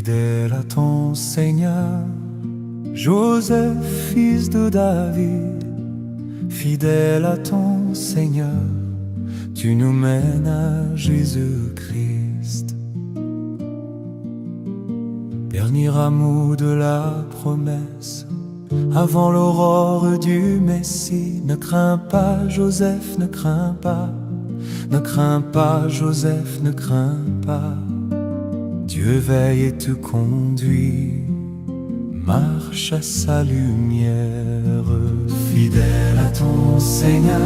Fidèle à ton Seigneur, Joseph, fils de David, fidèle à ton Seigneur, tu nous mènes à Jésus-Christ. Dernier amour de la promesse, avant l'aurore du Messie. Ne crains pas, Joseph, ne crains pas. Ne crains pas, Joseph, ne crains pas. Dieu veille et te conduit, marche à sa lumière. Fidèle à ton Seigneur,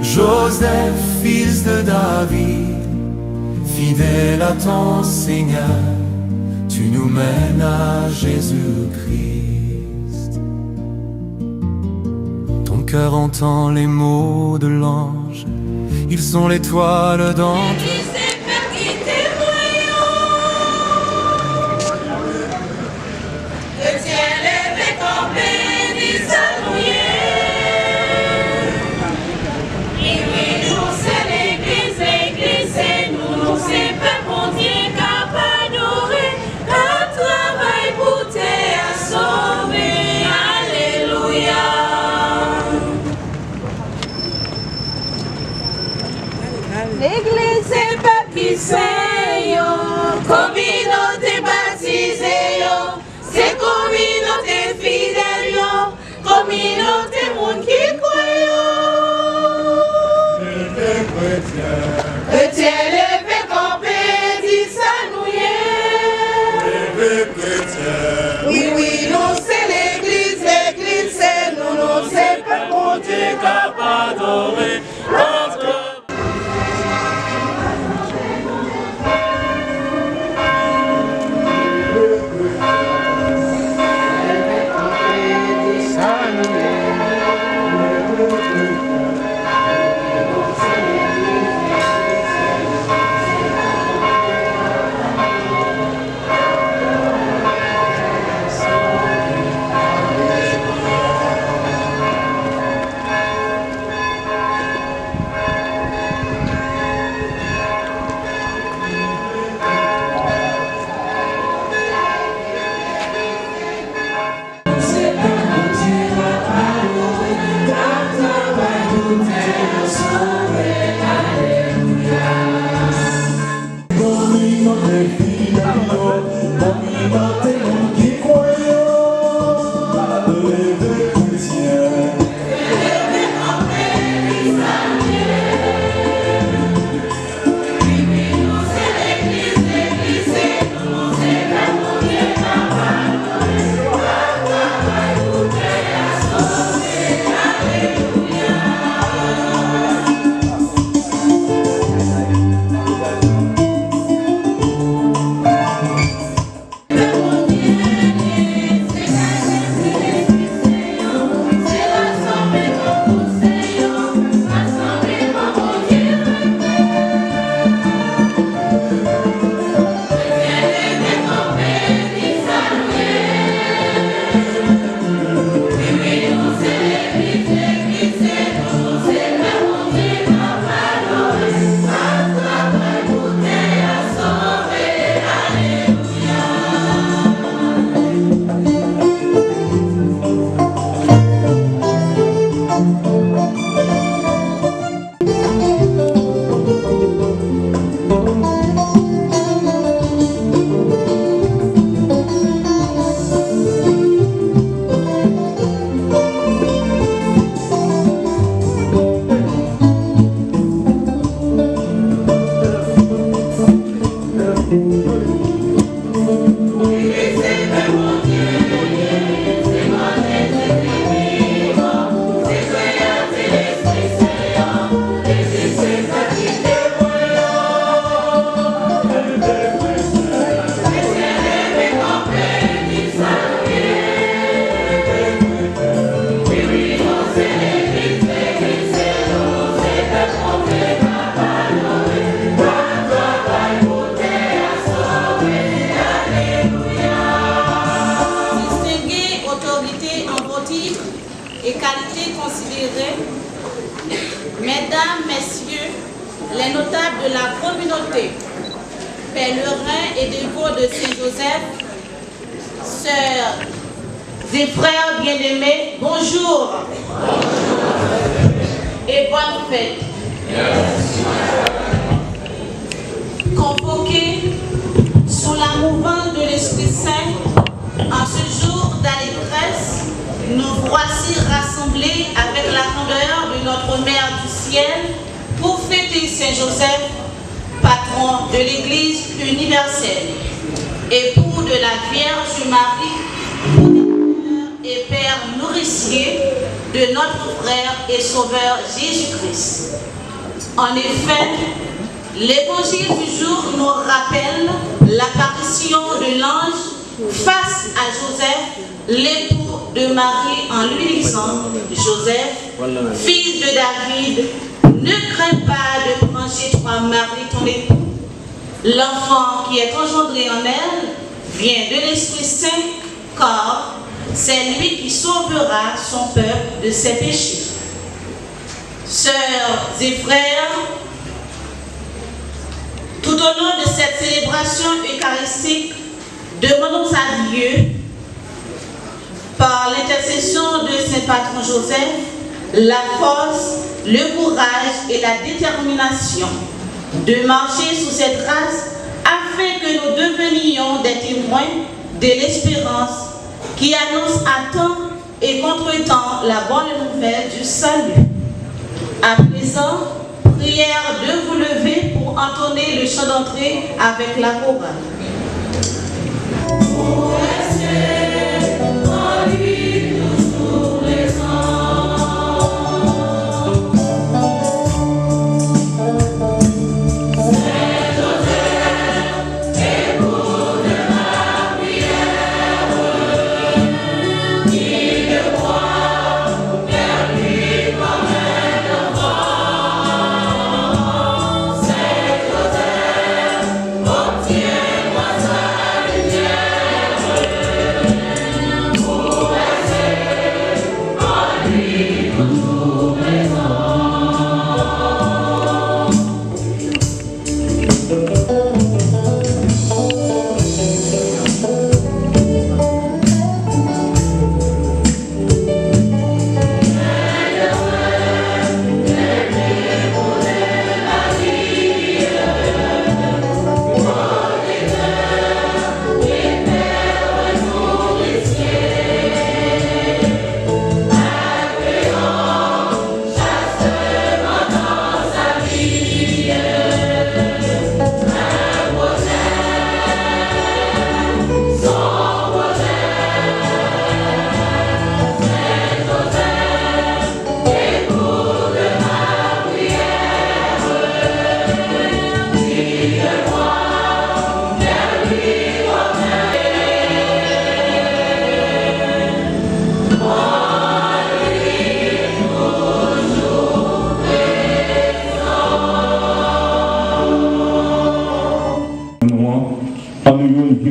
Joseph, fils de David, fidèle à ton Seigneur, tu nous mènes à Jésus-Christ. Ton cœur entend les mots de l'ange, ils sont l'étoile dans ton... L'église, c'est pas qui c'est, yo. Communauté baptisée, yo. C'est communauté fidèle, yo. Communauté monde qui croit, yo. Chrétien, levé, campé, dit ça nous y est. Oui, oui, nous c'est l'église, l'église c'est nous, nous c'est pas mon Dieu capable d'adorer. et qualités considérées, mesdames, messieurs, les notables de la communauté, pèlerins et dévots de Saint-Joseph, sœurs et frères bien-aimés, bonjour et bonne fête. Convoqués sous la mouvance de l'Esprit Saint, en ce jour d'allégresse, nous voici rassemblés avec la candeur de notre Mère du Ciel pour fêter Saint-Joseph, patron de l'Église universelle, époux de la Vierge Marie, et Père nourricier de notre frère et sauveur Jésus-Christ. En effet, l'évangile du jour nous rappelle l'apparition de l'ange face à Joseph, l'époux de Marie, en lui disant: Joseph, fils de David, ne crains pas de prendre chez toi Marie ton époux. L'enfant qui est engendré en elle vient de l'Esprit Saint, car c'est lui qui sauvera son peuple de ses péchés. Sœurs et frères, tout au long de cette célébration eucharistique, demandons à Dieu, par l'intercession de Saint Patron Joseph, la force, le courage et la détermination de marcher sous cette race afin que nous devenions des témoins de l'espérance qui annonce à temps et contre-temps la bonne nouvelle du salut. À présent, prière de vous lever pour entonner le chant d'entrée avec la chorale.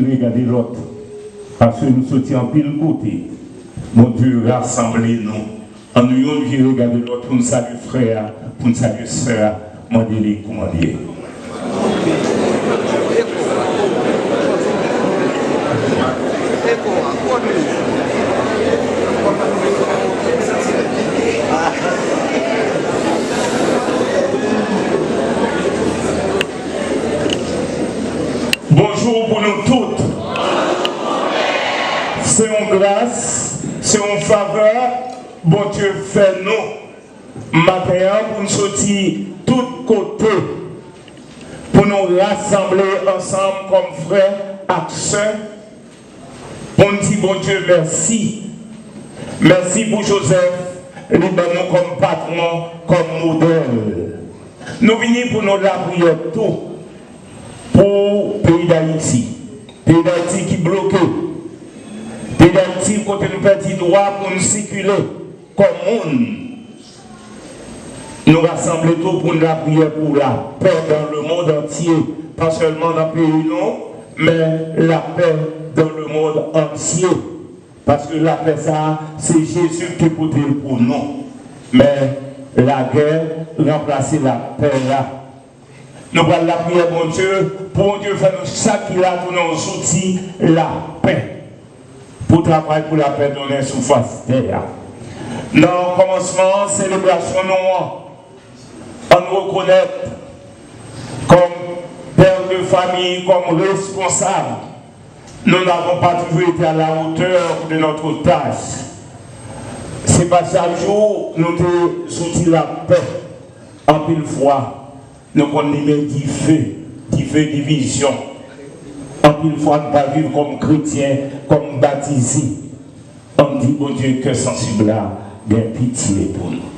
Regarder l'autre, parce que nous sommes en pile côté. Mon Dieu, rassemblez-nous. En nous qui regarder l'autre, pour nous saluer frère, pour nous saluer sœur, mandez-les commander. Bonjour pour nous toutes. C'est une grâce, c'est une faveur, bon Dieu fait nous. Matin pour nous sortir tous côtés, pour nous rassembler ensemble comme frères et sœurs. On dit bon Dieu merci. Merci pour Joseph, nous donnons comme patron, comme modèle. Nous venons pour nous la prière tout. Pour le pays d'Haïti. Le pays d'Haïti qui est bloqué. Le pays d'Haïti qui nous perdit droit pour nous circuler comme monde. Nous rassemblons tout pour la prière pour la paix dans le monde entier. Pas seulement dans le pays, non, mais la paix dans le monde entier. Parce que la paix, ça, c'est Jésus qui est pour nous. Mais la guerre remplace la paix là. Nous allons la prière, bon Dieu, pour Dieu faire nous ça qu'il a pour nos outils, la paix. Pour travailler pour la paix donner sous face terre. Dans le commencement, célébration, nous, on nous reconnaît comme père de famille, comme responsable. Nous n'avons pas toujours été à la hauteur de notre tâche. C'est pas chaque jour nous te sorti la paix. En pile fois, nous connaissons division. En pile fois, nous ne pas vivre comme chrétiens, comme baptisés. On dit, oh Dieu, que sensible là, bien pitié pour nous.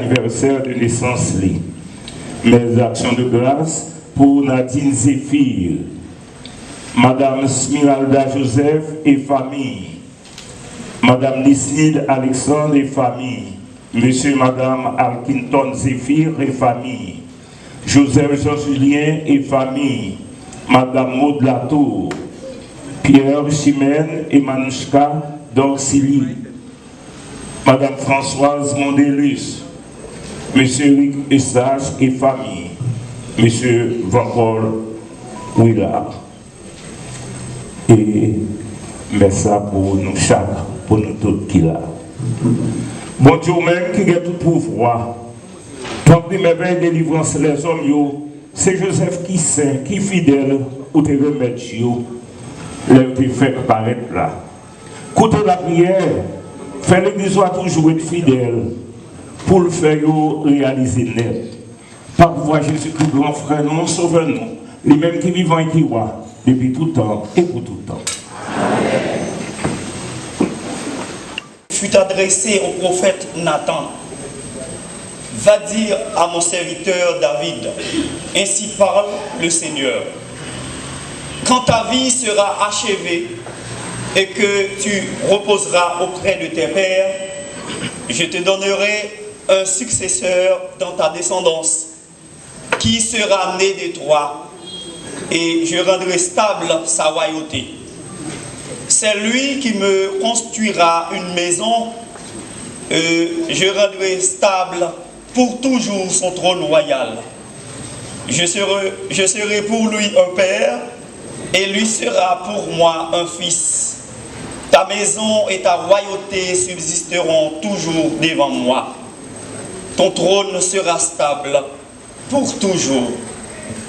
anniversaire de naissance. Mes actions de grâce pour Nadine Zéphir, Madame Smiralda Joseph et famille, Madame Lisnide Alexandre et famille, Monsieur et Madame Alkinton Zéphir et famille, Joseph Jean-Julien et famille, Madame Maud Latour, Pierre Chimène et Manouchka d'Auxili, Madame Françoise Mondelus, Monsieur Eric Essage et famille, Monsieur Vancor Willard. Et merci pour nous chaque, pour nous tous qui là. Bon Dieu même qui a tout pouvoir. Tant que mes délivrance les hommes, c'est Joseph qui saint, qui fidèle, ou te remettre, là où te fait paraître là. Écoutez la prière, fait l'église toujours être fidèle pour le faire réaliser net. Par pouvoir Jésus-Christ, grand frère, non, sauve-nous, les mêmes qui vivent et qui voient, depuis tout temps et pour tout temps. Amen. Fut adressé au prophète Nathan. Va dire à mon serviteur David, ainsi parle le Seigneur. Quand ta vie sera achevée et que tu reposeras auprès de tes pères, je te donnerai un successeur dans ta descendance qui sera né de toi et je rendrai stable sa royauté. C'est lui qui me construira une maison, je rendrai stable pour toujours son trône royal. Je serai pour lui un père et lui sera pour moi un fils. Ta maison et ta royauté subsisteront toujours devant moi. Ton trône sera stable pour toujours.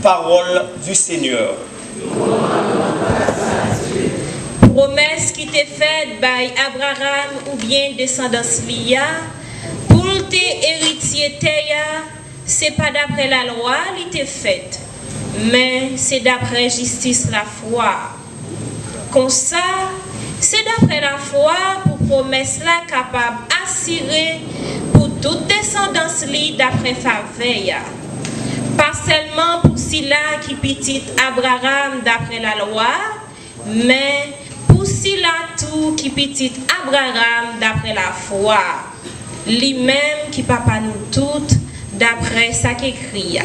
Parole du Seigneur. Promesse qui t'est faite par Abraham ou bien descendance Lia, pour tes héritiers Théa, c'est pas d'après la loi qui t'est faite, mais c'est d'après justice la foi. Comme ça, c'est d'après la foi pour promesse là capable assurer pour toute descendance li d'après faveur. Pas seulement pour ceux-là qui petit Abraham d'après la loi, mais pour ceux-là tout qui petit Abraham d'après la foi. Lui-même qui papa nous toutes d'après ça qu'écrit.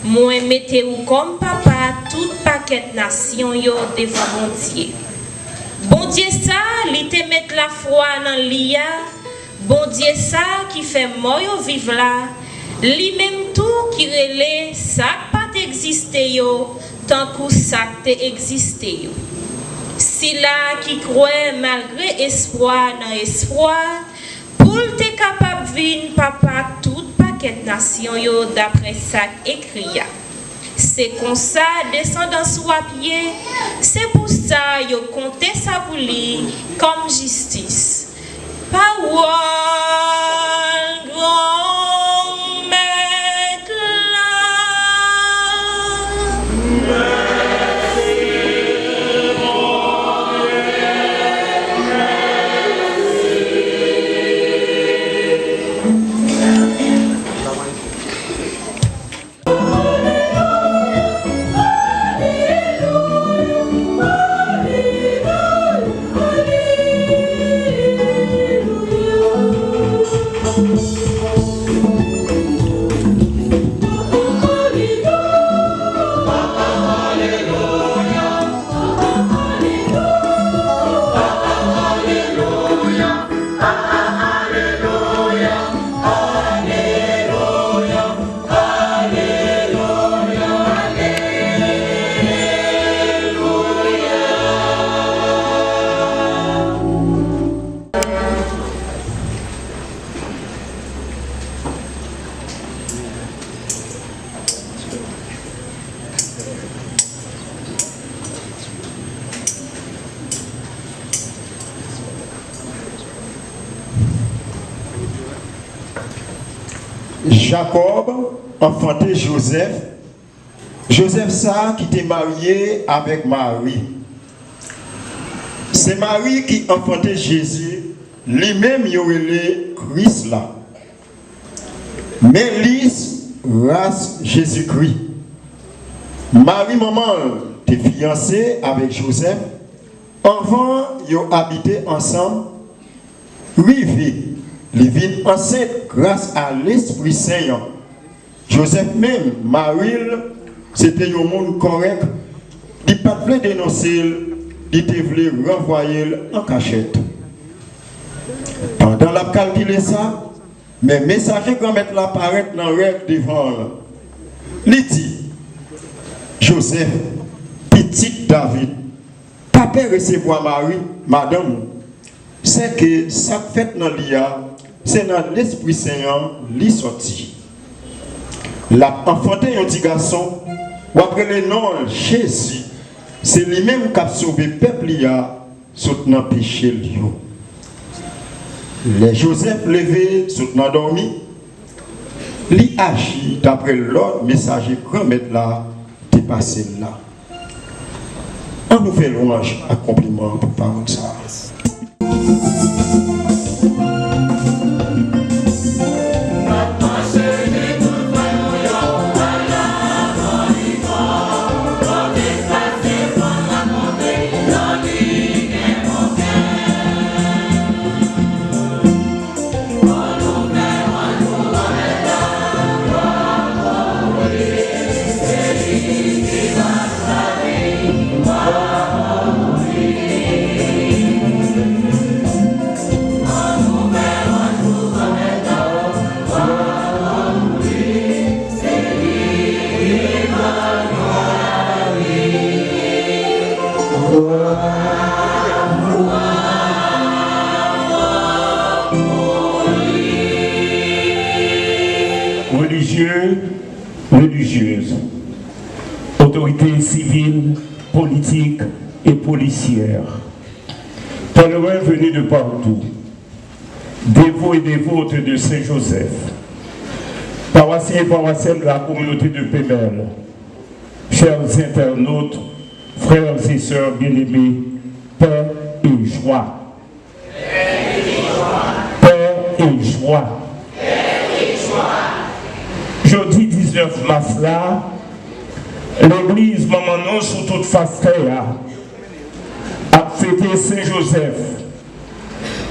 Moi mettez-vous comme papa toute paquet nation yo devant bon Dieu. Bon Dieu ça, li te mettre la foi dans l'ia. Bon Dieu ça qui fait mort yo vivre là. Lui-même tout qui relait ça pas exister yo tant que ça te existé yo. Si là qui croit malgré espoir dans espoir, pour te capable vivre papa toute paquet nation yo d'après ça écrit. C'est comme ça descendance ou à pied, c'est pour ça yo compter ça pour lui comme justice. Parole grand maître là. Jacob enfanté Joseph. Joseph ça qui était marié avec Marie. C'est Marie qui enfantait Jésus, lui-même il y Christ là. Mais lisse race Jésus-Christ. Marie maman était fiancée avec Joseph. Avant ils habité ensemble. Rivé, les villes enceintes grâce à l'Esprit Saint. Joseph même, Marie, c'était un monde correct. Il ne pas voulu dénoncer, il voulait renvoyer en cachette. Pendant la calculer ça, mais messager quand mettre l'apparaître dans le rêve devant il dit Joseph, petit David, papa recevoir Marie, madame, c'est que ça fait dans l'IA, c'est dans l'Esprit Saint qui sorti. La enfanté un petit garçon, ou après le nom Jésus, c'est lui-même qui a sauvé le peuple l'IA, soutenant péché lion. Les Joseph levé, soutenant dormi, lui agit d'après l'autre messager grand maître là, dépassé là. On nous fait louange à compliment pour parler de ça. Religieuses, autorités civiles, politiques et policières, pèlerins venus de partout, dévots et dévotes de Saint-Joseph, paroissiens et paroissiennes de la communauté de Pémel, chers internautes, frères et sœurs bien-aimés, paix et joie. Paix et joie. Jeudi 19 mars là, l'église Maman sous toute face a fêté Saint-Joseph,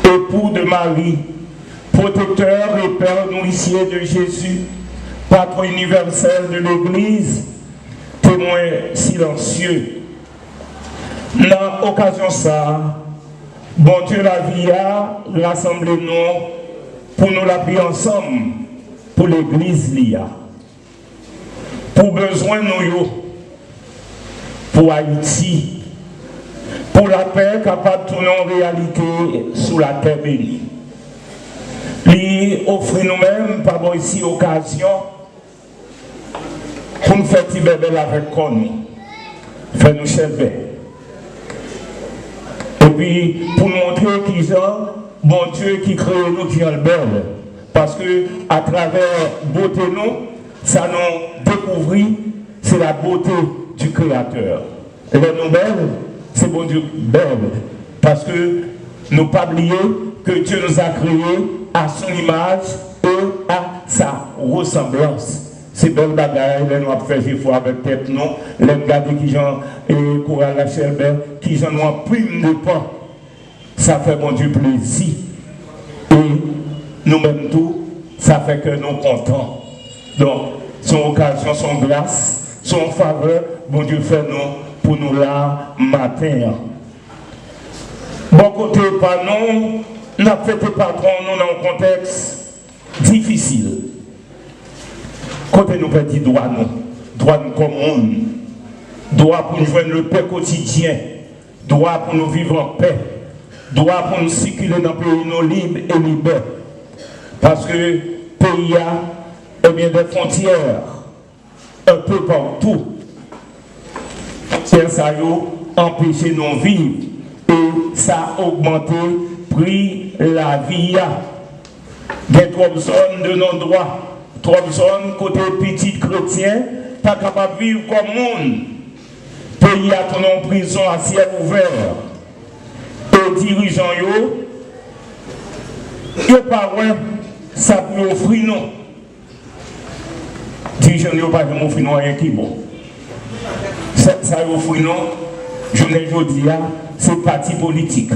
époux de Marie, protecteur et père nourricier de Jésus, patron universel de l'église, témoin silencieux. Dans l'occasion ça, bon Dieu la vie a rassemblé nous pour nous la prier ensemble. Pour l'église l'IA, pour besoin nous, pour Haïti, pour la paix capable de tourner en réalité sous la terre bénie. Lui offre nous-mêmes par ici occasion pour nous faire petit bébé avec nous, faire nous chérir. Et puis pour nous montrer qui sont bon Dieu qui crée nous qui est le bel. Parce que à travers beauté nous, ça nous découvre, c'est la beauté du Créateur. Et les nous belles, c'est bon Dieu belle. Parce que nous pas oublier que Dieu nous a créés à son image et à sa ressemblance. C'est belle bagaille, nous avons fait des fois avec tête nous, les regarder qui j'en courage la chèvre, qui j'en ont prime de pas. Ça fait bon Dieu plaisir. Et nous-mêmes tout, ça fait que nous comptons. Donc, son occasion, son grâce, son faveur, bon Dieu fait nous pour nous là matin. Bon côté par nous, nous avons fait patron nous dans un contexte difficile. Côté nous petit droit nous commun, droit pour nous joindre le paix quotidien, droit pour nous vivre en paix, droit pour nous circuler dans le pays nous libres et libres. Parce que le pays a bien des frontières un peu partout. C'est ça qui empêche nous vivre et ça a augmenté le prix de la vie. Il y a 3 zones de non-droit, 3 zones côté petit chrétien, pas capable de vivre comme monde. Le pays a tourné en prison à ciel ouvert. Et les dirigeants, ils ne pas ça pour offrir nous. dirigeants n'ont pas offert nous rien qui est bon. Ça offre nous, je ne dis pas, c'est parti politique.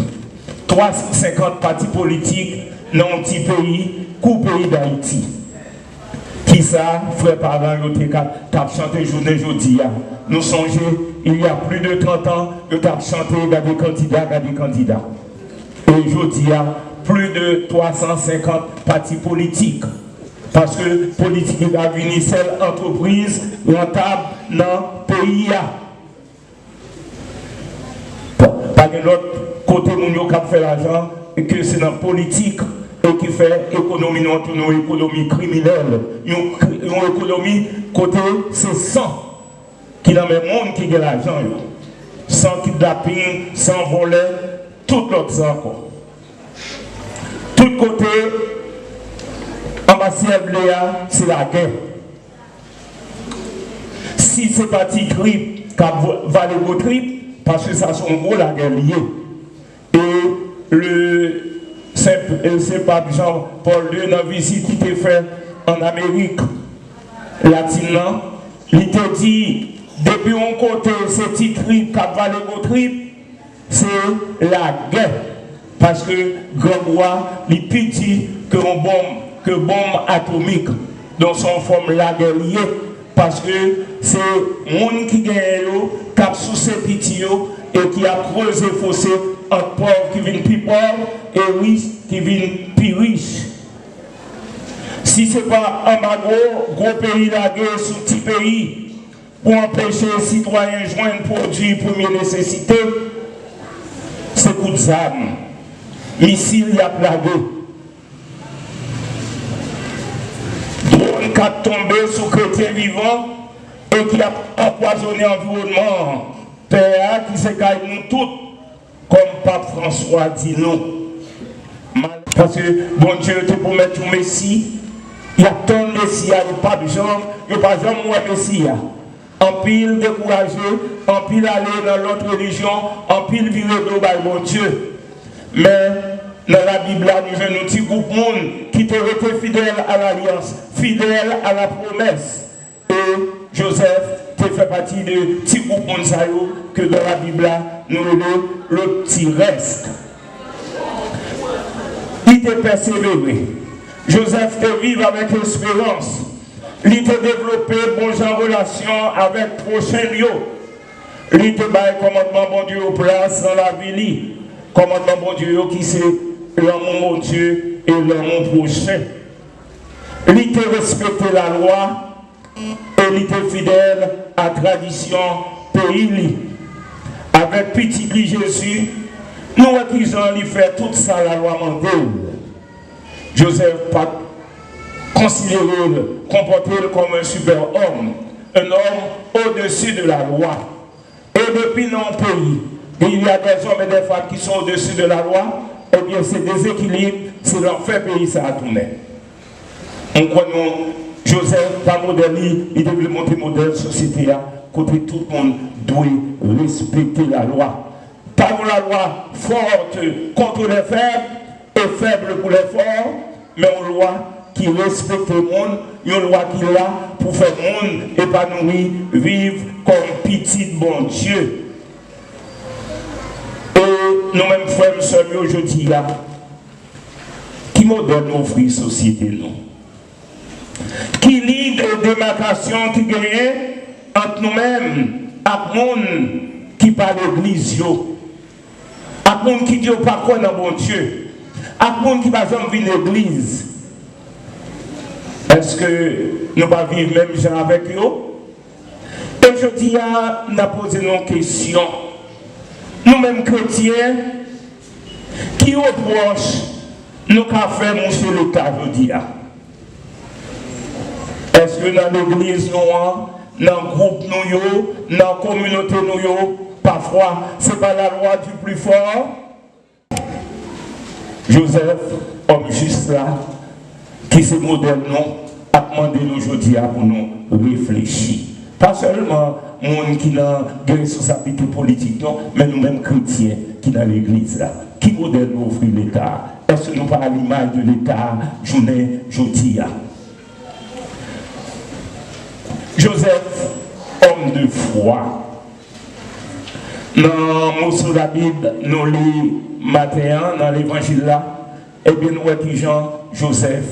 350 partis politiques dans un petit pays, pays d'Haïti. Qui ça, frère parents, ils ont chanté journée jeudi. Nous songeons, il y a plus de 30 ans, ils ont chanté des candidats. Et jeudi, plus de 350 partis politiques. Parce que politique est une seule entreprise rentable dans le pays. Pas de l'autre côté, nous avons fait l'argent et que c'est dans la politique et qui fait économie, une économie criminelle. Une économie côté, c'est 100 qui dans le monde qui gagne l'argent. Sans kidnapping, sans voler, tout l'autre ça encore. Tout côté, ambassade Léa, c'est la guerre. Si c'est parti trip, qui va le trip, parce que ça sont gros la guerre liée. Et le Saint-Pape Jean-Paul II, dans la visite qui était faite en Amérique latine, il t'a dit, depuis un côté, ce petit trip, qui va le trip, c'est la guerre. Parce que grand roi, il petit que bombe atomique dans son forme la guerre liée. Parce que c'est le monde qui gagne, qui a sous ses petits et qui a creusé fossé entre pauvres qui viennent plus pauvres et riches qui viennent plus riches. Si ce n'est pas un gros pays la guerre sous petit pays pour empêcher les citoyens de joindre produits première nécessité, c'est coup de zame. Missile y a plagué. Drone qui a tombé sur chrétien vivant et qui a empoisonné l'environnement. Père qui s'est gagné nous tous, comme Pape François dit nous. Parce que bon Dieu te pour mettre un Messie, il y a tant de Messie, il n'y a pas de gens, il n'y a pas de gens de Messie. En pile découragé, en pile aller dans l'autre religion, en pile vivre global, bon Dieu. Mais dans la Bible, nous avons un petit groupe de monde qui était resté fidèle à l'alliance, fidèle à la promesse. Et Joseph fait partie de petit groupe de monde que dans la Bible, nous avons le petit reste. Il était persévéré. Joseph était vivre avec espérance. Il était développé bonne relation avec prochain lieu. Il était le commandement bon Dieu au place dans la ville. Commandement bon Dieu qui c'est l'amour mon Dieu et l'amour prochain. Il était respecté la loi et il était fidèle à la tradition pays. Avec petit Jésus, nous qui lui fait tout ça la loi mandale. Joseph pas considéré, comporté comme un super homme, un homme au-dessus de la loi. Et depuis notre pays, il y a des hommes et des femmes qui sont au-dessus de la loi, eh bien c'est déséquilibre, c'est leur fait pays ça à tourner. On connaît Joseph, par modèle, il devait monter modèle société, côté tout le monde doit respecter la loi. Pas la loi forte contre les faibles et faible pour les forts, mais une loi qui respecte le monde, une loi qui est là pour faire le monde épanoui, vivre comme petit bon Dieu. Et nous-mêmes, frères et sœurs, aujourd'hui, qui modèle nos frères société, nous? Qui lit de démarcation qui gagne entre nous-mêmes, à monde qui parle d'église, à monde qui dit pas quoi dans bon Dieu, à monde qui va jamais venir l'église. Est-ce que nous ne pas vivre même gens avec eux? Et je dis, nous avons posé nos questions. Nous-mêmes chrétiens, qui reprochent nous qu'à faire monsieur l'État, je dis. Est-ce que dans l'église, nous, dans le groupe, nous, dans la communauté, nous, parfois, ce n'est pas la loi du plus fort? Joseph, homme juste là, qui se modèle, nous, a demandé aujourd'hui pour nous réfléchir. Pas seulement les gens qui ont des responsabilités politiques, non, mais nous-mêmes chrétiens qui sont dans l'église là. Qui modèle nous offrir l'État? Est-ce que nous pas à l'image de l'État, journée, jeudi? Joseph, homme de foi. Dans le morceau de la Bible, nous lisons matin, dans l'évangile là, et bien nous voyons Jean Joseph,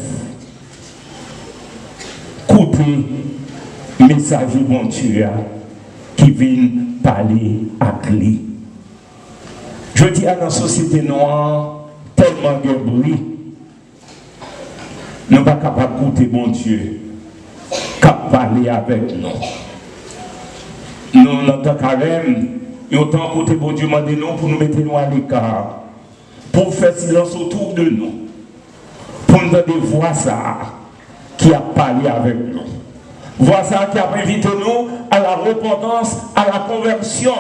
écoutez, message bon Dieu qui vient parler à lui. Je dis à la société noire, tellement de bruit, nous ne sommes pas capables d'écouter bon Dieu, capable de parler avec nous. Nous, dans le carême, et autant côté bon Dieu m'a dit non pour nous mettre nous à l'écart, pour faire silence autour de nous, pour nous donner voix ça qui a parlé avec nous. Voix ça qui a invité nous à la repentance, à la conversion.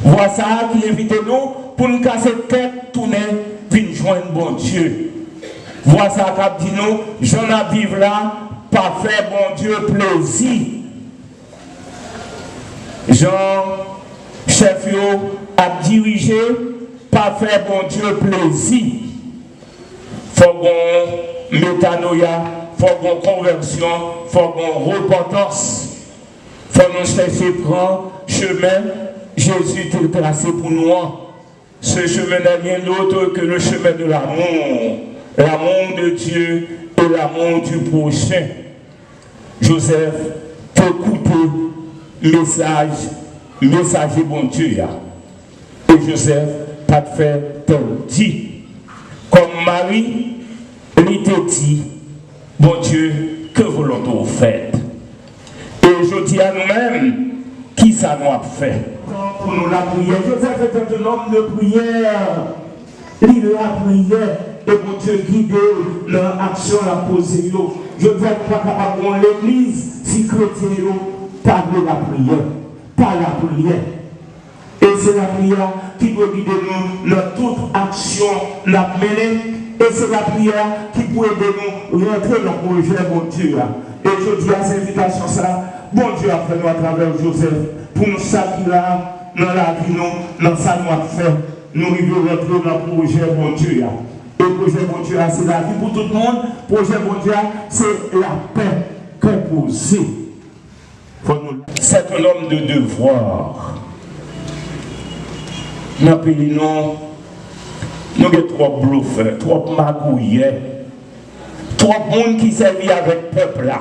Voix ça qui invite nous pour nous casser tête, tourner, puis nous joindre bon Dieu. Voix ça qui a dit nous, j'en ai vivre là, pas faire bon Dieu plaisir. Jean, chef yo, a dirigé, pas faire bon Dieu plaisir. Faut qu'on métanoïa, faut qu'on conversion, faut qu'on repentance. Faut nous chercher prendre chemin, Jésus t'a tracé pour nous. Ce chemin n'est rien d'autre que le chemin de l'amour. L'amour de Dieu et l'amour du prochain. Joseph, t'écoutez. Message bon Dieu. Et Joseph, pas de fait tel dit. Comme Marie, il te dit, bon Dieu, que volonté faites. Et je dis à nous-mêmes, qui ça nous a fait. Pour nous la prière. Joseph était un homme de prière. Il la prière. Et bon Dieu guide leur action, la posée. Je ne vais pas capable de l'église si chrétien. Pas de la prière, pas la prière. Et c'est la prière qui peut guider nous dans toute action, la mener. Et c'est la prière qui peut aider nous rentrer dans le projet, bon Dieu. Et je dis à cette invitation, ça, bon Dieu a fait nous à travers Joseph, pour nous saquer là, dans la vie, nous, dans ça nous a fait, nous devons rentrer dans le projet, bon Dieu. Et le projet, bon Dieu, c'est la vie pour tout le monde. Le projet, bon Dieu, c'est la paix composée. C'est un homme de devoir. Dans le pays, nous avons trop bluffeurs, trop magouillés, trop de monde qui servit avec le peuple là,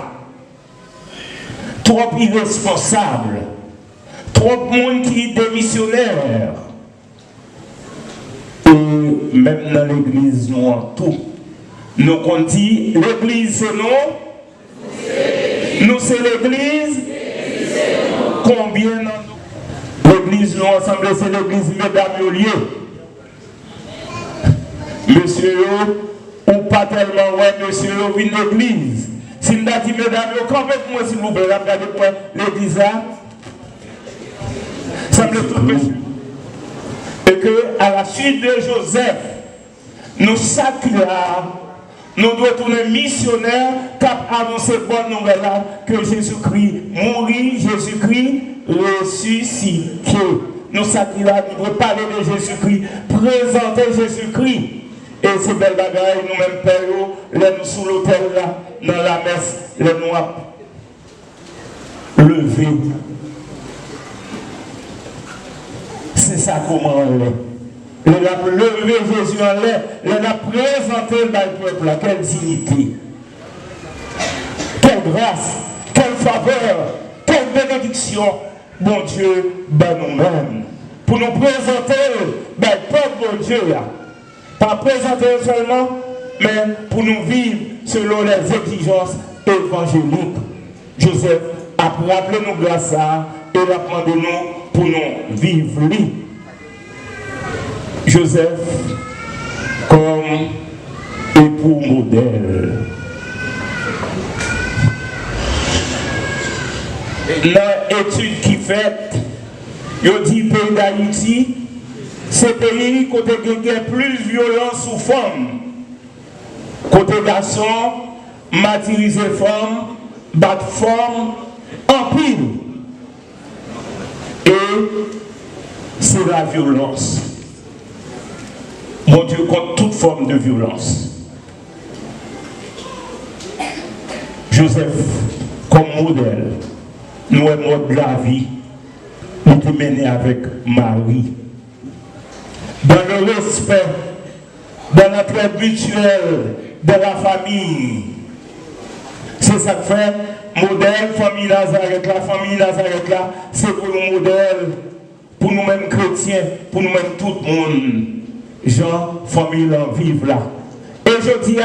trop irresponsables, trop de monde qui est démissionnaire. Et même dans l'église, nous en tout. Nous on dit, l'église c'est nous. Nous c'est l'église. Combien l'église nous ensemble, c'est l'église mesdames au lieu. Monsieur, ou pas tellement, ouais, monsieur, une église. Si nous avons dit mesdames, quand même, moi, s'il vous plaît, regardez quoi, l'église là. Ça me tout monsieur. Et que, à la suite de Joseph, nous sacrifions. Nous devons tourner missionnaires cap annoncer bonne nouvelle là que Jésus-Christ mourit, Jésus-Christ ressuscité. Nous sacrifions, nous devons parler de Jésus-Christ, présenter Jésus-Christ. Et ces belles bagailles, nous-mêmes, Père, là, nous sous l'autel là, dans la messe, les noirs levés. C'est ça comment on est. Il a levé Jésus en l'air, il a présenté dans le peuple, quelle dignité, quelle grâce, quelle faveur, quelle bénédiction, bon Dieu, ben nous-mêmes, pour nous présenter, ben le peuple, bon Dieu, pas présenter seulement, mais pour nous vivre selon les exigences évangéliques. Joseph a rappelé nous grâce à et a demandé nous pour nous vivre lui. Joseph comme époux modèle. Dans l'étude qui fait, il dit pays d'Haïti, c'est pays côté qui a plus violence sous femme. Côté garçon, martyriser femme, battre femme, en pile. Et c'est la violence. Mon Dieu contre toute forme de violence. Joseph, comme son modèle. Nous sommes mode de la vie. Nous sommes menés avec Marie. Dans le respect, dans l'entraide mutuelle de la famille. C'est ça que fait modèle famille Nazareth. La famille Nazareth là, c'est pour nous modèle, pour nous-mêmes chrétiens, pour nous-mêmes tout le monde. Gens, famille là, vivent là. Et je dis,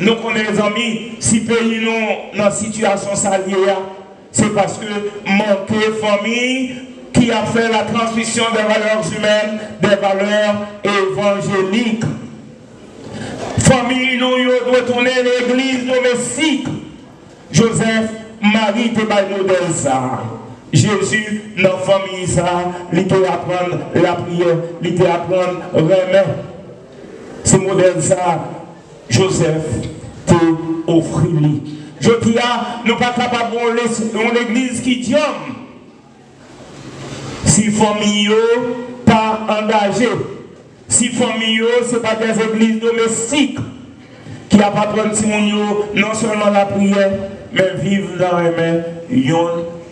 nous connaissons les amis, si pays nous dans situation salière, c'est parce que manquer famille qui a fait la transmission des valeurs humaines, des valeurs évangéliques. Famille nous doit tourner l'église domestique. Joseph, Marie te bail modèle ça. Jésus, dans la famille ça, il te apprendre la prière, il te apprendre remet. Ce modèle ça, Joseph te offre lui. Je dis, nous ne sommes pas capables de l'église qui dit, si famille pas engagée, si famille ce n'est pas des églises domestiques qui a pas prendre non seulement la prière, mais vivre dans les mains l'un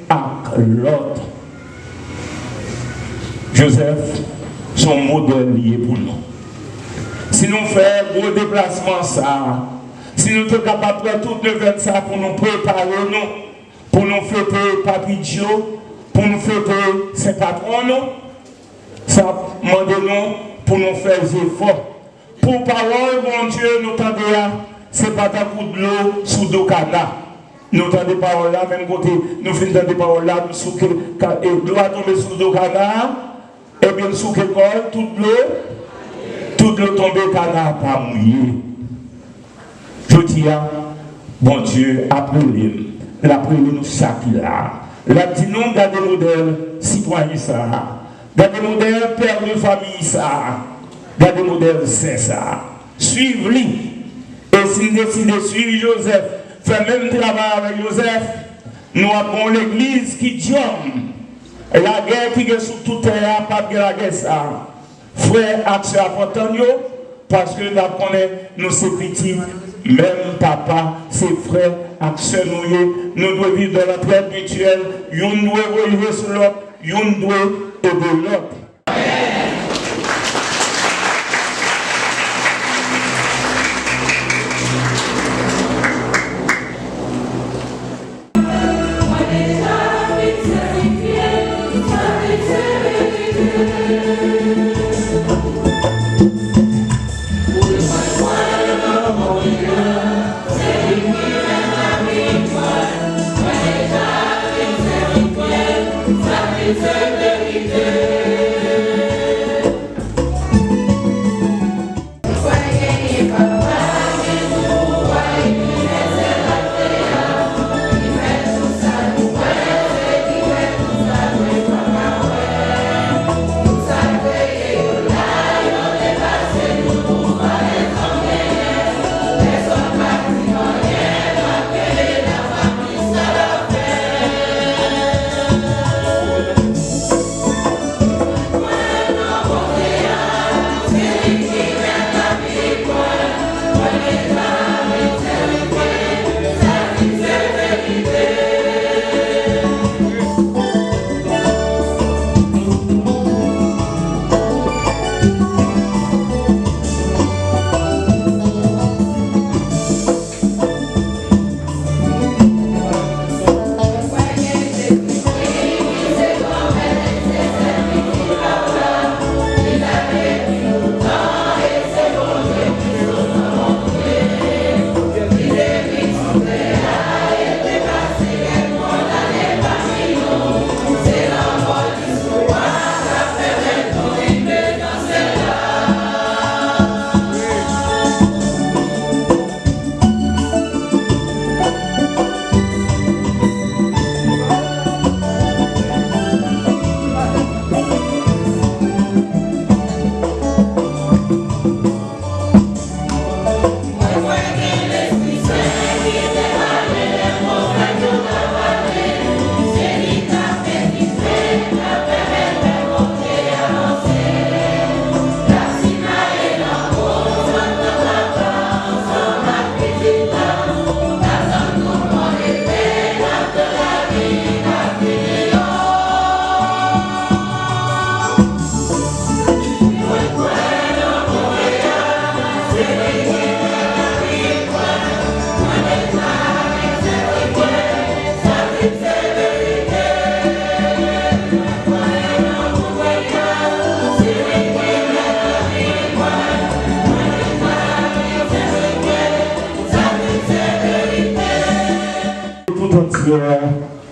avec l'autre. Joseph, son modèle lié pour nous. Si nous faisons gros déplacement ça, si nous sommes capables de tout le faire ça pour nous préparer, pour nous fêter Papi Joe, pour nous fêter ses patrons, ça demande nous pour nous faire des efforts. Pour parole, mon Dieu, nous tendons ce n'est pas un coup de l'eau sous le canard. Nous tendons des paroles là, même côté, nous finissons des paroles là, et l'eau a tombé sous le canard, et bien sous le col, toute l'eau tombée, le canard pas mouillé. Je dis, bon Dieu, appelez-nous. L'appelez-nous chaque là. La dit nous, gardez le modèle citoyen ça. Gardez le modèle père de famille ça. Gardez le modèle saint ça. Suivez-lui. Et si nous décidons de suivre Joseph, faire même travail avec Joseph, nous avons l'église qui dit, la guerre qui est sur toute terre, pas de la guerre ça. Frère, action important, parce que nous connaissons nos petits. Même papa, ses frères, action nous devons vivre dans l'entraide mutuelle, nous devons relever sur l'autre, nous devons aider l'autre.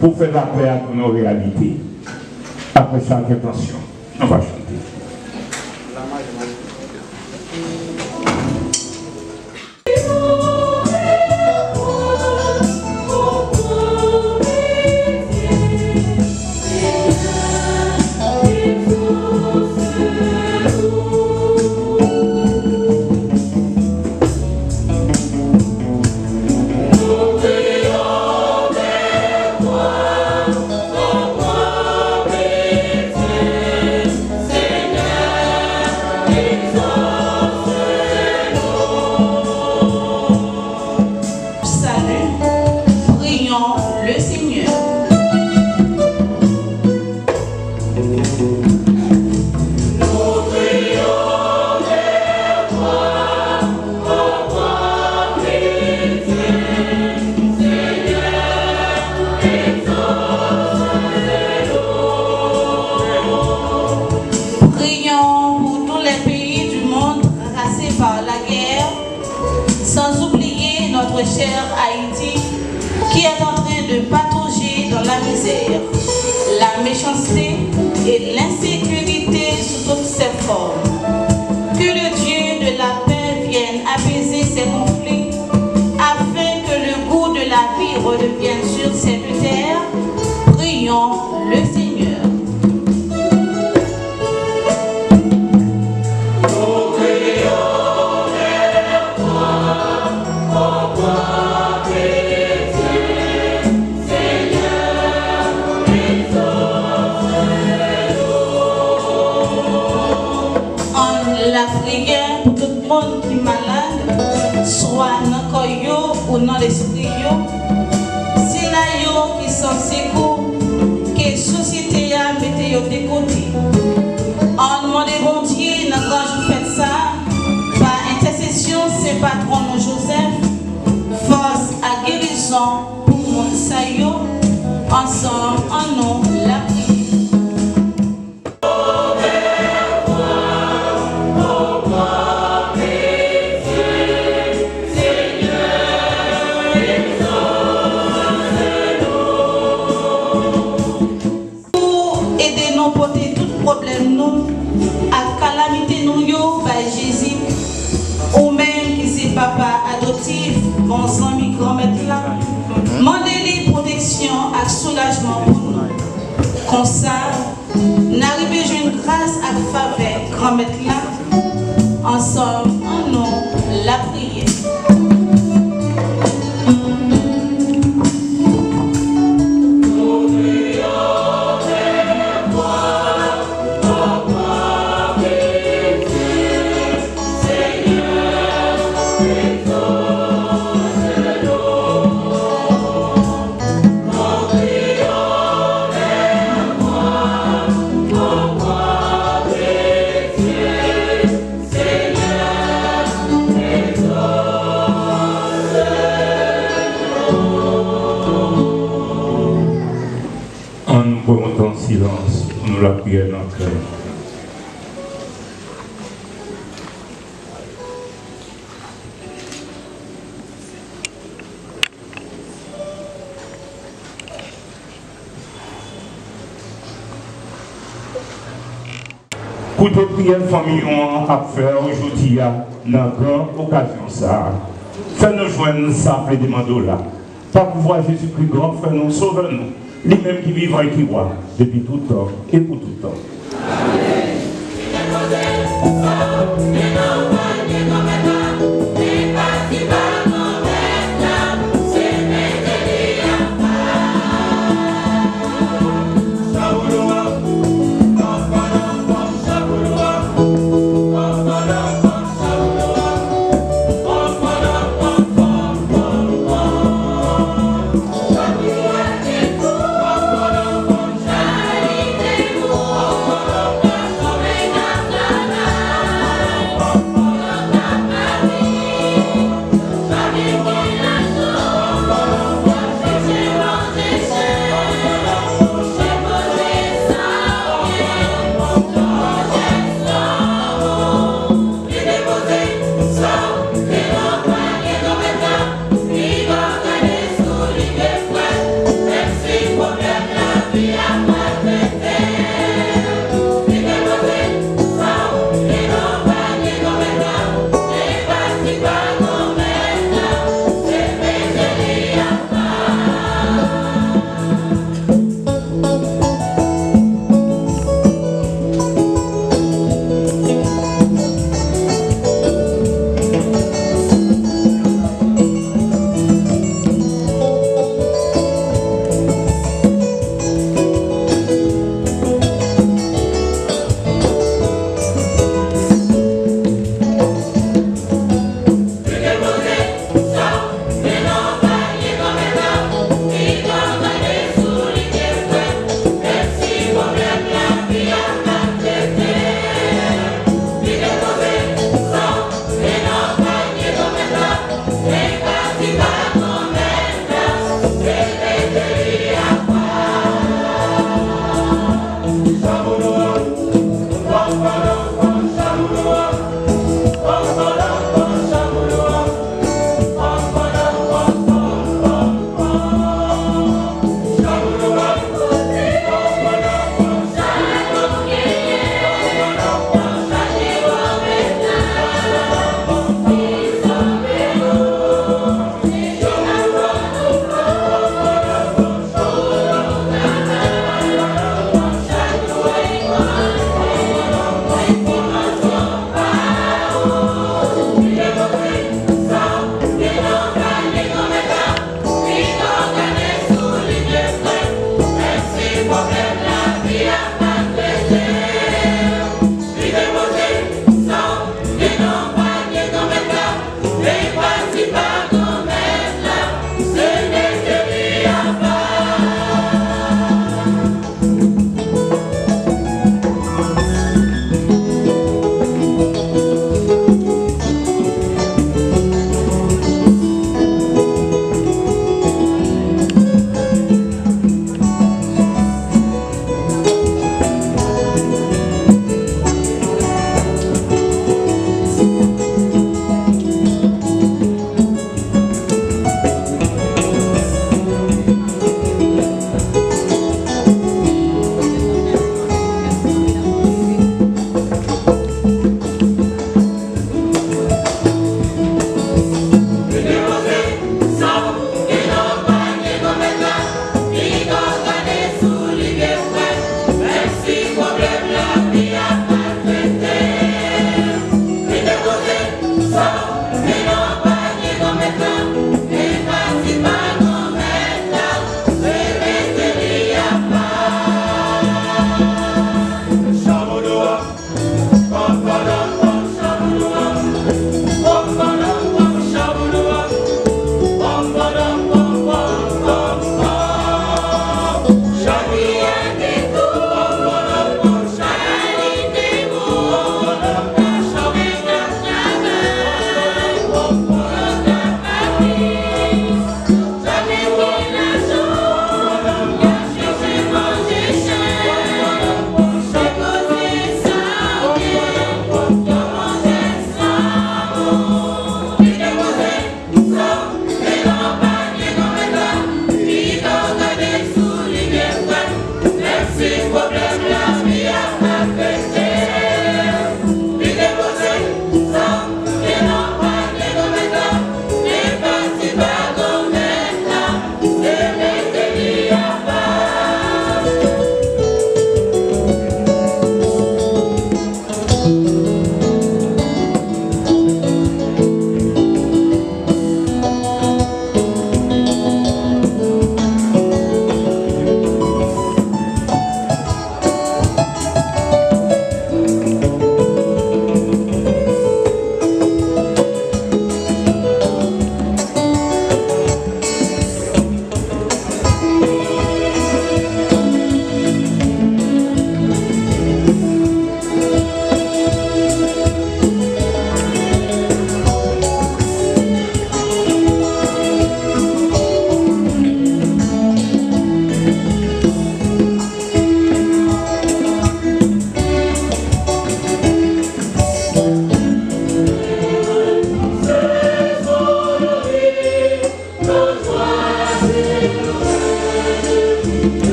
pour faire la paix à nos réalités. Après chaque intention, on va chanter. Cher Haïti, qui est en train de patauger dans la misère, la méchanceté et l'insécurité sous toutes ses formes. Que le Dieu de la paix vienne apaiser ces conflits, afin que le goût de la vie redevienne sur cette terre. Prions le Seigneur. Qui malade, soit dans le corps ou dans l'esprit, si là yo qui sont sécours, que la société a mis de côté. En demandant bon Dieu, quand je fais ça, par intercession, c'est patron Joseph, force à guérison pour mon saillot, ensemble en nom la prière. Problème nous, à calamité nous yo, by Jésus, ou même qui c'est papa adoptif, bon ami grand-mère là, mandez-les protection et soulagement pour nous. Comme ça, n'arrivez une grâce à faveur grand-mère là, ensemble en nom la prière. En silence, nous la prière dans le cœur. Pour te prier, famille, à faire aujourd'hui, dans la grande occasion, ça. Fais-nous joindre ça, après demander là. Par pouvoir Jésus-Christ grand, fais-nous, sauve-nous. Lui-même qui vivra et qui voit depuis tout temps et pour tout temps. Oh,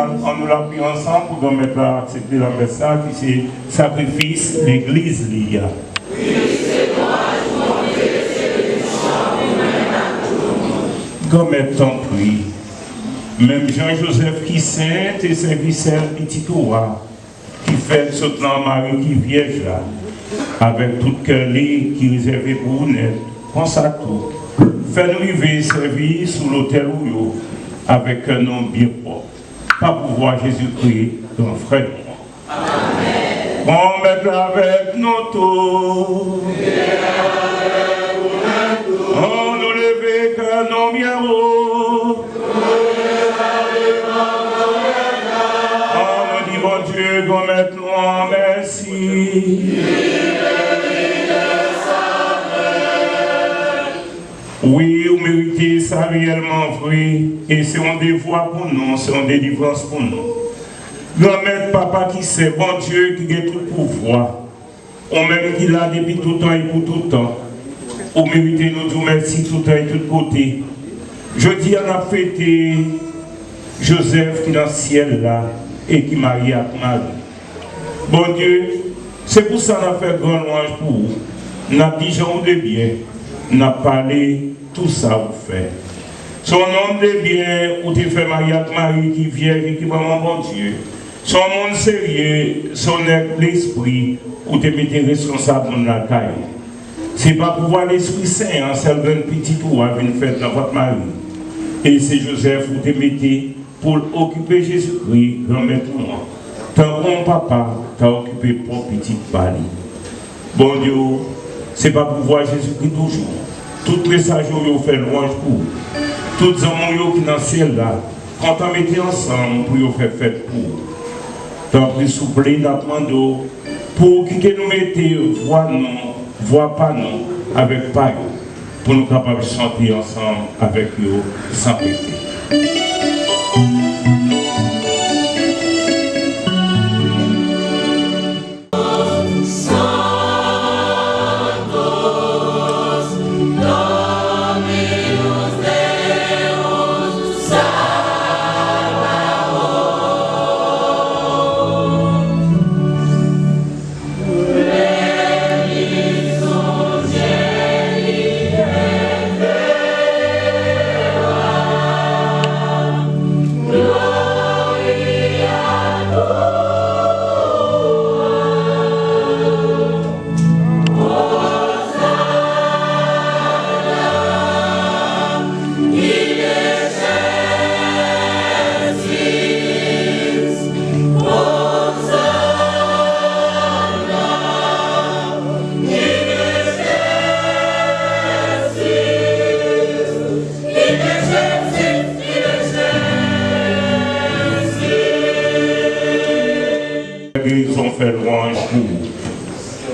nous l'a pris ensemble pour nous mettre à accepter la message qui c'est sacrifice l'église liée. Comme ton prix, même Jean-Joseph qui saint et servisseur petit roi, qui fait ce temps Marie qui vierge là, avec tout cœur qui réservé pour nous, pense à tout. Fais-nous vivre servir sous l'autel ou avec un nom bien propre. Pas pour voir Jésus-Christ, ton frère. Amen. On met avec nous tous. On nous lève qu'un nom bien haut. On nous dit, bon Dieu, qu'on mette nous en merci. Oui, vous méritez ça réellement vrai, et c'est un devoir pour nous, c'est une délivrance pour nous. Grand-mère, papa qui sait, bon Dieu, qui a tout pouvoir, on même qui l'a depuis tout temps et pour tout temps. Vous méritez nous dire merci tout temps et tout côté. Je dis, on a fêté Joseph qui est dans le ciel là, et qui marie avec Marie. Bon Dieu, c'est pour ça qu'on a fait grand louange pour vous. On a dit, gens de bien. N'a parlé tout ça vous fait. Son nom de bien, où tu fais Marie qui vient et qui va mon bon Dieu. Son monde sérieux, son l'esprit, où tu mettez responsable dans la caille. C'est pas pour voir l'Esprit Saint, c'est le petit tour à une fête dans votre mari. Et c'est Joseph où tu mettez pour occuper Jésus-Christ, remettre-moi. Tant bon papa, t'as occupé pour petit pali. Bon Dieu, c'est pas pour voir Jésus-Christ toujours. Tout message vous fait louange pour. Tous les hommes qui sont dans le ciel là, quand on mettait ensemble pour vous faire fête pour. Tant pis souple, nous pour qui nous mettez, voix pas nous, avec pas pour nous capables de chanter ensemble avec eux sans péter.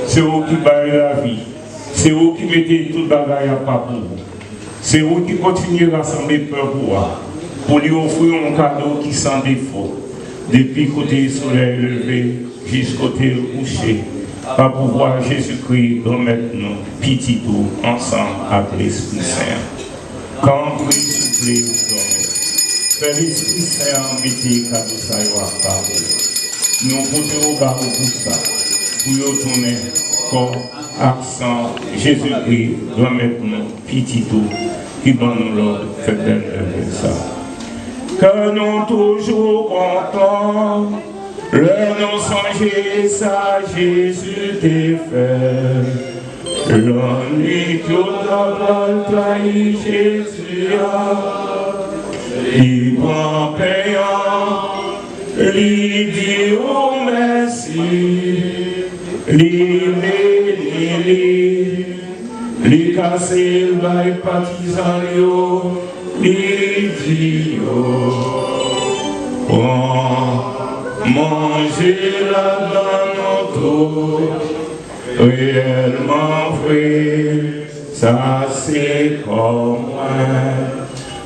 C'est vous qui baillez la vie. C'est vous qui mettez toute bagaille à part pour vous. C'est vous qui continuez à rassembler peur pour lui offrir un cadeau qui sans défaut. Depuis côté soleil levé jusqu'au côté couché. Pas pour voir Jésus-Christ remettre nous petit tout ensemble avec l'Esprit Saint. Quand vous soufflez, vous dormez. Fais l'Esprit Saint mettez cadeau ça à parler. Nous posons au bas pour ça. Pour retourner comme accent Jésus-Christ, remettre-nous petit tout, qui va nous l'ordre, faites ça. Que nous toujours contents, le nous songer ça, Jésus t'est fait. L'ennui tout a trahi Jésus a, il prend payant, il dit oh merci. Li cassé les partisans yo, li dit manger là dans notre réellement vrai, ça c'est comme moi,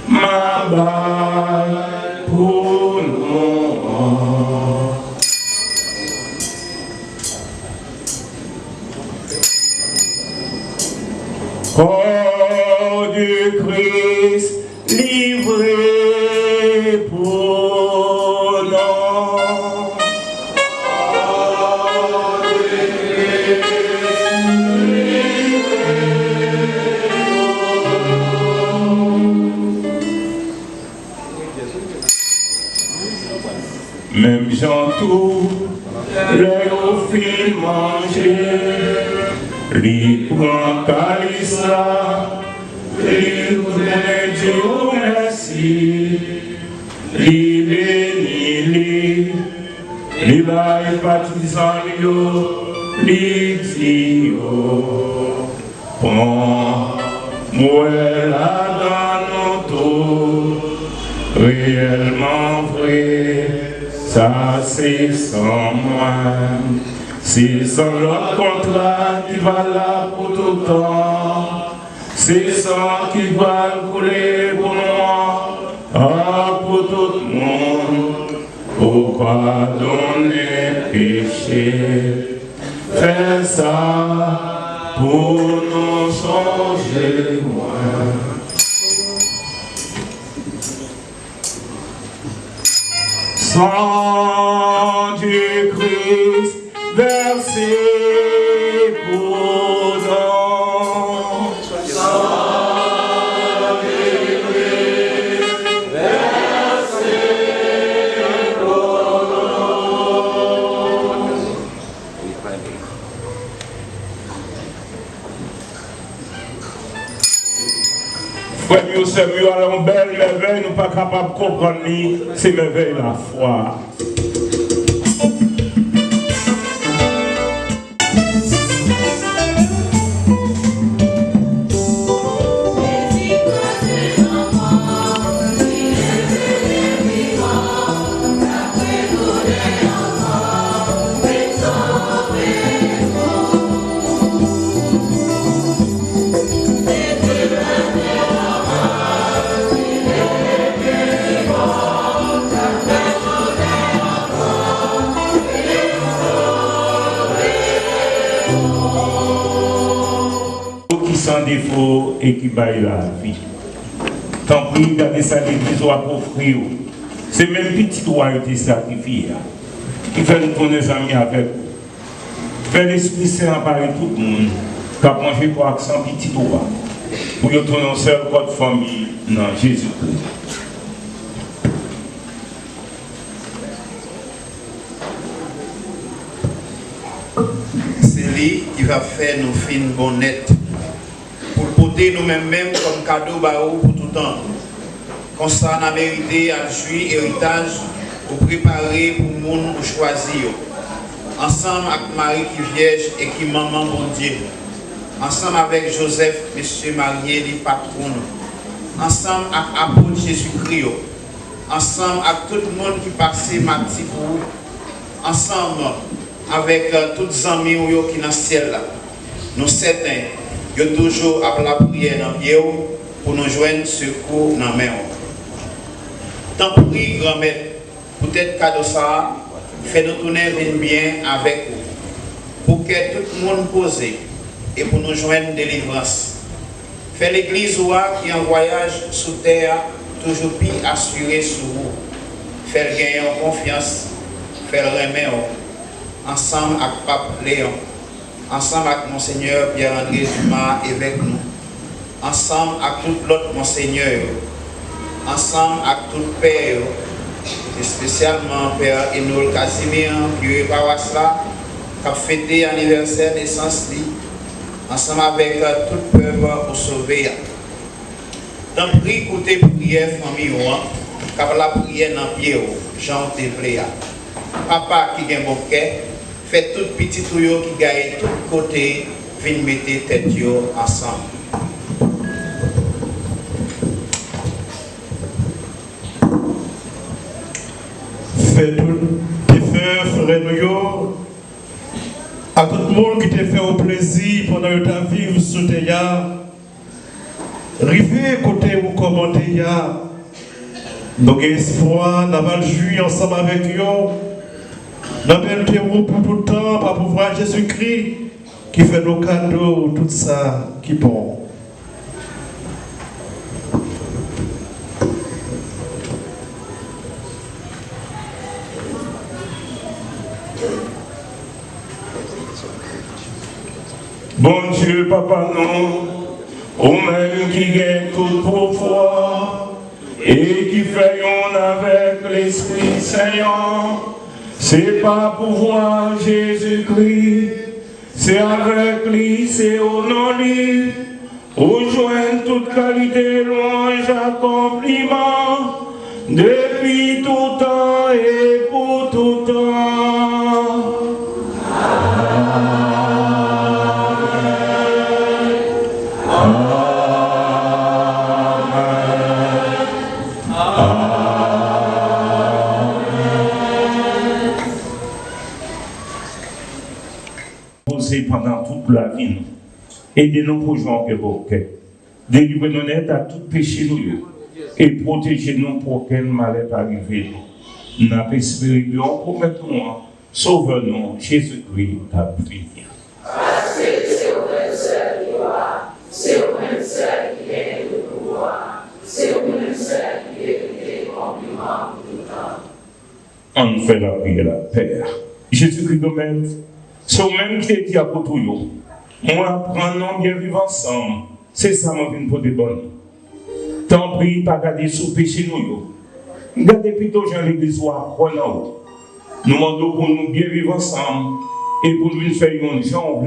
ma balle pour nous. Corps du Christ livré pour nous. même gens tout, les au fin manger, li prend calice là, li connaît Dieu merci, li béni li bail partisan yo, li dit yo, prends moi là dans nos tours, réellement vrai, ça c'est sans moi, c'est sans l'autre contrat qui va là pour tout le temps, c'est ça qui va couler pour moi, pour tout le monde. Pour pardonner péché, fais ça pour nous changer moins. Sang du Christ versé pour nous. C'est mieux à la belle merveille, nous pas capables de comprendre c'est merveille la foi. Sans défaut et qui baille la vie. Tant pis, regardez ça, l'église va offrir. C'est même petit doigt qui est sacrifié. Qui fait nous tourner les amis avec vous. Fait l'Esprit Saint apparaître tout le monde. Qui a mangé pour accent petit doigt. Pour que tourner un seul code famille dans Jésus-Christ. C'est lui qui va faire nos fines bonnettes. Pour porter nous-mêmes comme cadeau pour tout temps. Comme ça, on a mérité à jouir héritage pour préparer pour le monde pour choisir. Ensemble avec Marie qui vierge et qui maman bon Dieu. Ensemble avec Joseph, monsieur marié, les patrons. Ensemble avec apôtre Jésus-Christ. Ensemble avec tout le monde qui passait ma petite pour. Ensemble avec tous les amis qui sont dans le ciel. Nous certains. Yo toujours à la prière dans pied pour nous joindre secours dans la main. Tant pis, grand-mère, peut-être cadeau ça, fait nous tourner bien avec vous. Pour que tout le monde pose et pour nous joindre délivrance. Fait l'église qui est en voyage sous terre, toujours plus assuré sur vous. Faire gagner en confiance, faire remettre ensemble avec Pape Léon. Ensemble avec Monseigneur Pierre-André Dumas avec nous. Ensemble avec tout l'autre Monseigneur. Ensemble avec tout le Père. Et spécialement Père Enol Casimir, qui est paroisse là, qui a fêté l'anniversaire de naissance. Ensemble avec tout le peuple pour sauver. Dans le prix, écoutez prière famille, qui a la prière dans le pied, Jean Téplé. Papa qui a un bon cœur. Faites tout petit tuyau qui gagne de tous côtés, venez mettre tête ensemble. Faites tout, frère nous, à tout le monde qui t'a fait au plaisir pendant que tu as vécu sous tes ya, arrivez côté où commenter ya, nous avons espoir, nous avons joué ensemble avec eux. Nous avons pour tout le temps, par pouvoir Jésus-Christ, qui fait nos cadeaux, tout ça qui est bon. Bon Dieu, Papa, non, au même qui gagne tout pouvoir et qui fait avec l'Esprit Saint, C'est pas pour voir Jésus-Christ, c'est avec lui, c'est au nom de lui. Rejoindre toute qualité, louange, accomplissement, depuis tout temps et pour tout temps. Pendant toute la vie, aidez-nous pour jouer en perroquet. Délivrez-nous net à tout péché nous et protégez-nous pour qu'un malheur arrive. Nous avons espéré que nous promettons, sauvez-nous, Jésus-Christ, à prier. Parce que c'est au même seul qui voit, c'est au même seul qui gagne le pouvoir, c'est au même seul qui hérite les compliments pour tout temps. On fait la prière, Père. Jésus-Christ nous met. C'est au même qui est dit à côté. Moi, prenons bien vivre ensemble. C'est ça, moi, qui pour des bonnes. Tant pis, pas garder sous péché nous. Gardez plutôt Jean l'église ou à quoi nous. Nous demandons pour nous bien vivre ensemble et pour nous faire une gens au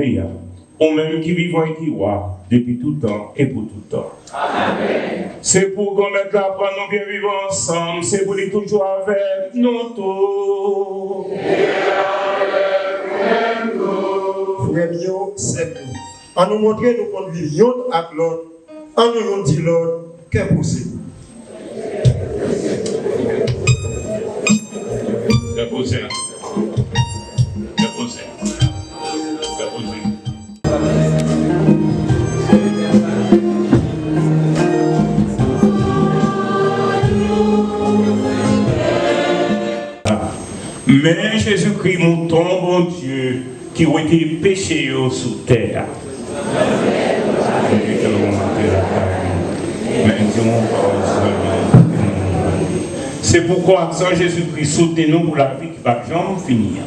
même qui vivent et qui voient depuis tout temps et pour tout temps. Amen. C'est pour qu'on mette la pour nous bien vivre ensemble. C'est pour les toujours avec nous tous. Frère Mio, c'est nous. En nous montrer nous convivions avec l'autre, en nous dit l'autre, qu'est possible. Déposez. Mais Jésus-Christ, mon ton bon Dieu, qui ont été péchés sous terre. C'est pourquoi, sans Jésus-Christ, soutenez-nous pour la vie qui va jamais finir.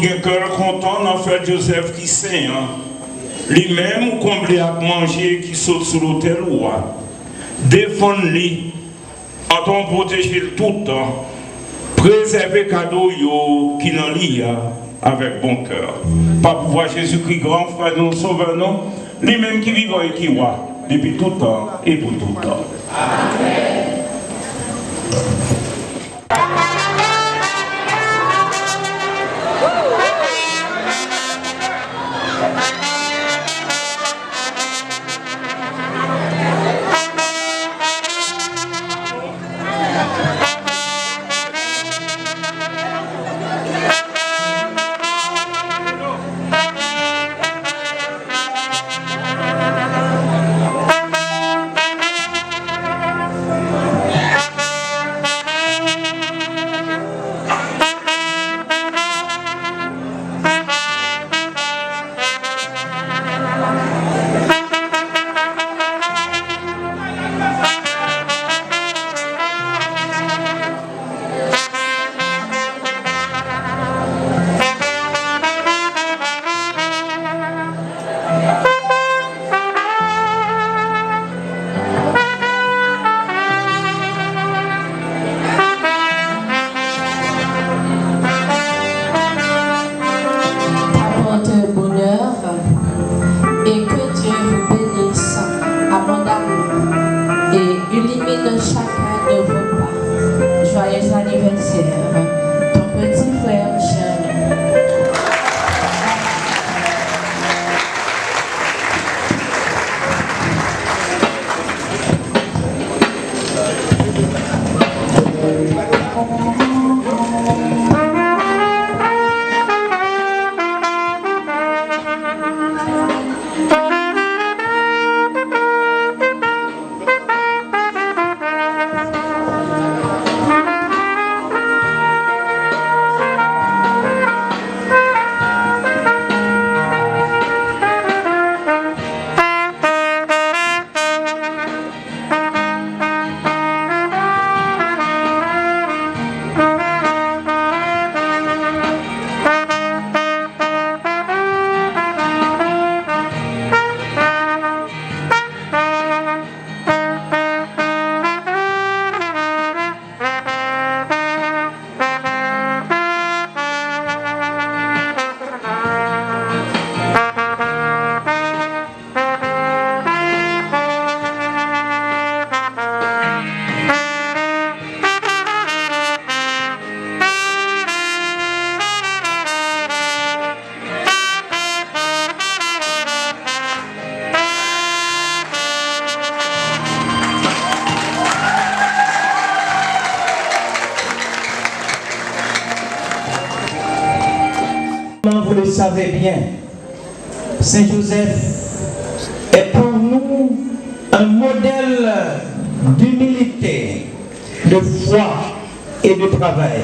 gen cœur content dans frère Joseph qui sait, lui-même ou comblé à manger qui saute sur l'autel ou défendre-lui, en ton protéger tout le temps, préserver cadeau yo qui n'en lit avec bon cœur. Par pouvoir Jésus-Christ, grand frère, nous sauveur, non, lui-même qui vit et qui voit, depuis tout temps et pour tout temps. Amen. Vous le savez bien, Saint Joseph est pour nous un modèle d'humilité, de foi et de travail.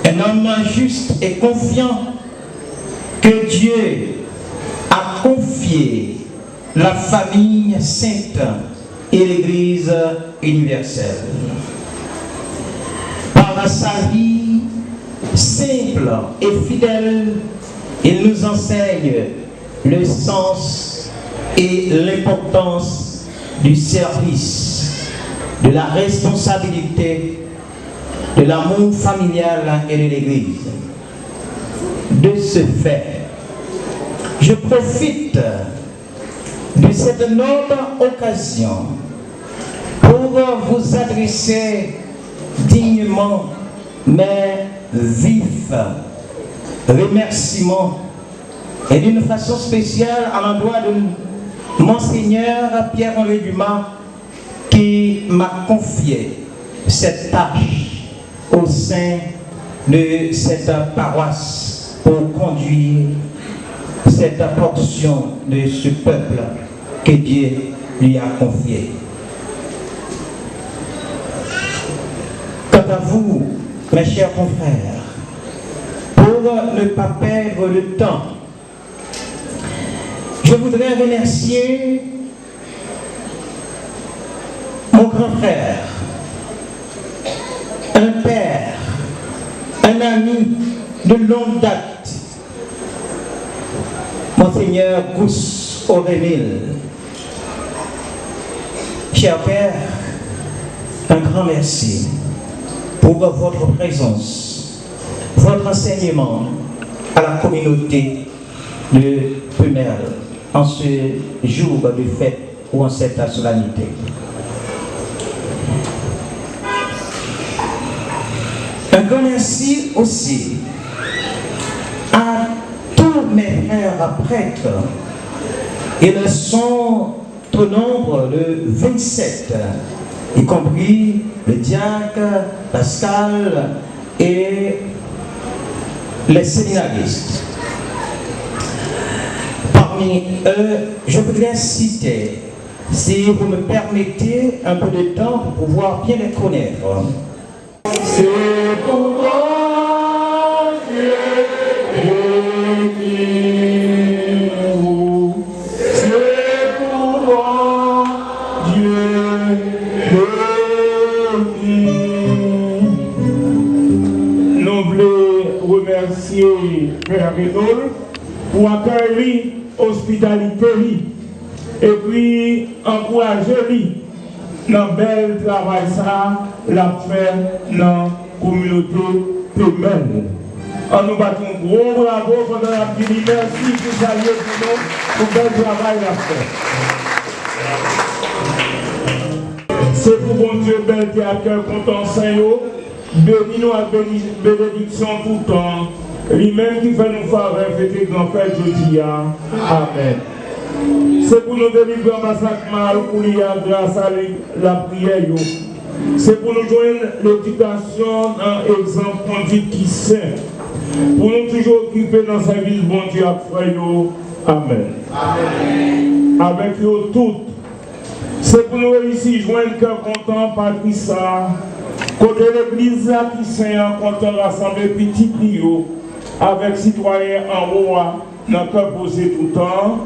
Un homme juste et confiant que Dieu a confié la famille sainte et l'Église universelle. Par sa vie simple et fidèle, il nous enseigne le sens et l'importance du service, de la responsabilité, de l'amour familial et de l'Église. De ce fait, je profite de cette noble occasion pour vous adresser dignement mes vifs remerciements et d'une façon spéciale à l'endroit de Monseigneur Pierre-Henri Dumas qui m'a confié cette tâche au sein de cette paroisse pour conduire cette portion de ce peuple que Dieu lui a confié. Quant à vous, mes chers confrères, pour ne pas perdre le temps, je voudrais remercier mon grand frère, un père, un ami de longue date, Monseigneur Gous Aurémile, cher Père, un grand merci pour votre présence, votre enseignement à la communauté de Pumel en ce jour de fête ou en cette solennité. Un grand merci aussi à tous mes frères prêtres. Ils sont au nombre de 27, y compris le diacre, Pascal et les séminaristes. Parmi eux, je voudrais citer, si vous me permettez un peu de temps pour pouvoir bien les connaître. C'est pour toi, Dieu, bénis-nous. C'est pour toi, Dieu, bénis. Nous voulons remercier Père Rénol pour accueillir l'hospitalité et puis encourager dans le bel travail ça, la fait dans la communauté Pumel. On nous bat un gros bravo pendant la vie. Merci pour saluer pour nous pour le bel travail la fait. C'est pour bon Dieu, bel théâtre, content Saint-Yo. Bénis-nous à bénédiction tout le temps. Lui-même qui fait nous faire fêter grand fête jeudi. Amen. C'est pour nous délivrer un massacre mal, pour lui grâce à la prière. C'est pour nous joindre l'éducation, un exemple conduite qui saint. Pour nous toujours occuper dans sa vie, bon Dieu, après nous. Amen. Amen. Avec nous toutes. C'est pour nous réussir, joindre cœur content, Patricia. Côté l'église qui saint, content rassembler petit Pio, avec citoyens en roi. N'a pas posé tout le temps.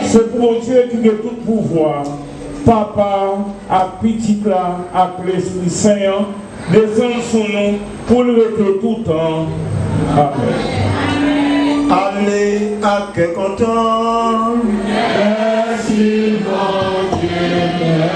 C'est pour Dieu qui a tout pouvoir. Papa, à petit là, à l'Esprit Saint, descend sur nous pour le rester tout le temps. Amen. Allez, à que content. Merci, mon Dieu, merci.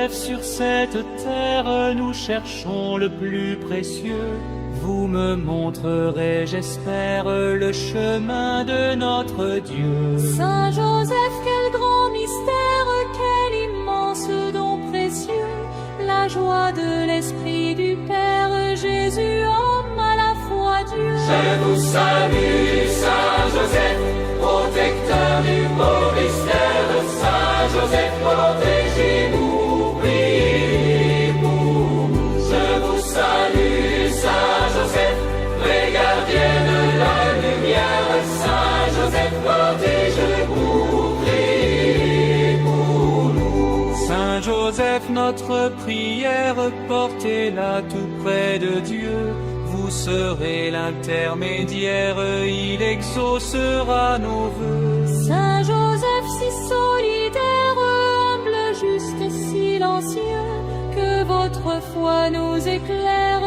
Sur cette terre, nous cherchons le plus précieux. Vous me montrerez, j'espère, le chemin de notre Dieu. Saint Joseph, quel grand mystère, quel immense don précieux, la joie de l'Esprit du Père, Jésus, homme à la fois Dieu. Je vous salue, Saint Joseph, protecteur du beau mystère. Saint Joseph, protégez-nous. Salut Saint Joseph, vrai gardien de la lumière. Saint Joseph, protège-nous, prie pour nous. Saint Joseph, notre prière, portez-la tout près de Dieu. Vous serez l'intermédiaire, il exaucera nos vœux. Saint Joseph, si solidaire, humble, juste, silencieux, que votre foi nous éclaire.